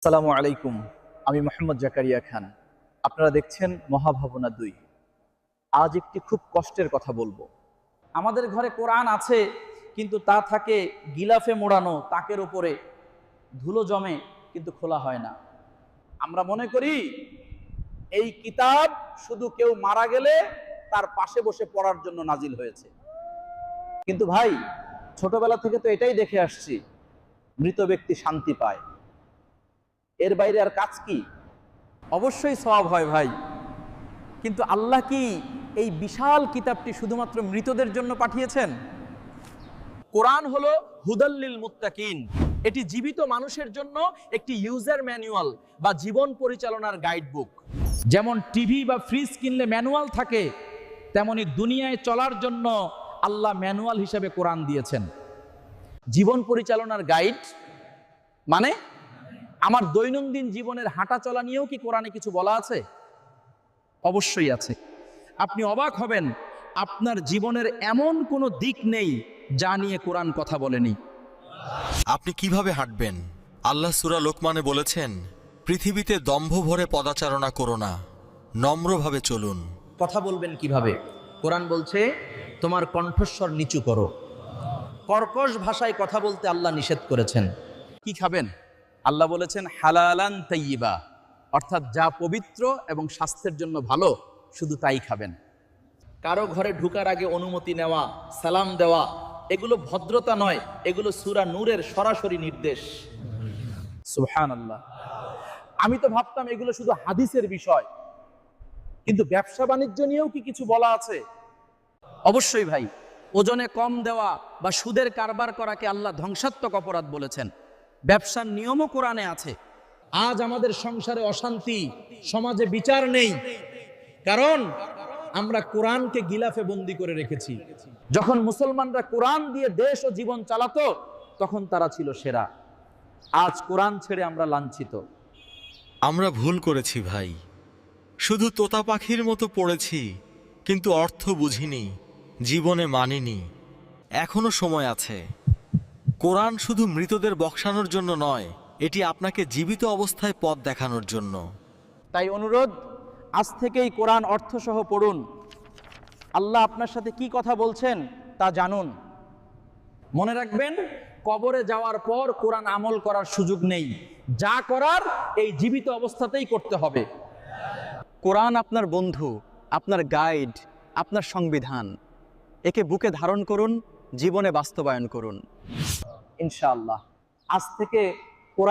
আসসালামু আলাইকুম। আমি মোহাম্মদ জাকারিয়া খান। আপনারা দেখছেন মহাভাবনা 2। আজ একটি খুব কষ্টের কথা বলবো। আমাদের ঘরে কোরআন আছে, কিন্তু তা থাকে গিলাফে মোড়ানো, তাকের উপরে ধুলো জমে, কিন্তু খোলা হয় না। আমরা মনে করি এই কিতাব শুধু কেউ মারা গেলে তার পাশে বসে পড়ার জন্য নাজিল হয়েছে। কিন্তু ভাই, ছোটবেলা থেকে তো এটাই দেখে আসছি, মৃত ব্যক্তি শান্তি পায়, এর বাইরে আর কাজ কি? অবশ্যই সওয়াব হয় ভাই, কিন্তু আল্লাহ কি এই বিশাল কিতাবটি শুধুমাত্র মৃতদের জন্য পাঠিয়েছেন? কোরআন হলো হুদাল্লিল মুত্তাকিন। এটি জীবিত মানুষের জন্য একটি ইউজার ম্যানুয়াল বা জীবন পরিচালনার গাইড বুক। যেমন টিভি বা ফ্রিজ কিনলে ম্যানুয়াল থাকে, তেমনি দুনিয়ায় চলার জন্য আল্লাহ ম্যানুয়াল হিসেবে কোরআন দিয়েছেন। জীবন পরিচালনার গাইড মানে আমার দৈনন্দিন জীবনের হাঁটা চলা নিয়েও কি কোরআনে কিছু বলা আছে? অবশ্যই আছে। আপনি অবাক হবেন, আপনার জীবনের এমন কোনো দিক নেই যা নিয়ে কোরআন কথা বলেনি। আপনি কিভাবে হাঁটবেন? আল্লাহ সূরা লোকমানে বলেছেন, পৃথিবীতে দম্ভ ভরে পদাচারণা করো না, নম্রভাবে চলুন। কথা বলবেন কিভাবে? কোরআন বলছে তোমার কণ্ঠস্বর নিচু করো। কর্কশ ভাষায় কথা বলতে আল্লাহ নিষেধ করেছেন। কি খাবেন? আল্লাহ বলেছেন হালালান তাইয়্যিবা, অর্থাৎ যা পবিত্র এবং স্বাস্থ্যের জন্য ভালো শুধু তাই খাবেন। কারো ঘরে ঢুকার আগে অনুমতি নেওয়া, সালাম দেওয়া, এগুলো ভদ্রতা নয়, এগুলো সূরা নূরের সরাসরি নির্দেশ। সুবহানাল্লাহ। আমি তো ভাবতাম এগুলো শুধু হাদিসের বিষয়, কিন্তু ব্যবসা বাণিজ্য নিয়েও কি কিছু বলা আছে? অবশ্যই ভাই। ওজনে কম দেওয়া বা সুদের কারবার করাকে আল্লাহ ধ্বংসাত্মক অপরাধ বলেছেন। ব্যবসার নিয়মও কোরআনে আছে। আজ আমাদের সংসারে অশান্তি, সমাজে বিচার নেই, কারণ আমরা কোরআনকে গিলাফে বন্দী করে রেখেছি। যখন মুসলমানরা কোরআন দিয়ে দেশ ও জীবন চালাতো, তখন তারা ছিল সেরা। আজ কোরআন ছেড়ে আমরা লাঞ্ছিত। আমরা ভুল করেছি ভাই, শুধু তোতা পাখির মতো পড়েছি, কিন্তু অর্থ বুঝিনি, জীবনে মানিনি। এখনো সময় আছে। কোরআন শুধু মৃতদের বক্সানোর জন্য নয়, এটি আপনাকে জীবিত অবস্থায় পথ দেখানোর জন্য। তাই অনুরোধ, আজ থেকেই কোরআন অর্থসহ পড়ুন। আল্লাহ আপনার সাথে কি কথা বলছেন তা জানুন। মনে রাখবেন, কবরে যাওয়ার পর কোরআন আমল করার সুযোগ নেই। যা করার এই জীবিত অবস্থাতেই করতে হবে। কোরআন আপনার বন্ধু, আপনার গাইড, আপনার সংবিধান। একে বুকে ধারণ করুন, জীবনে বাস্তবায়ন করুন। ইনশাআল্লাহ আজ থেকে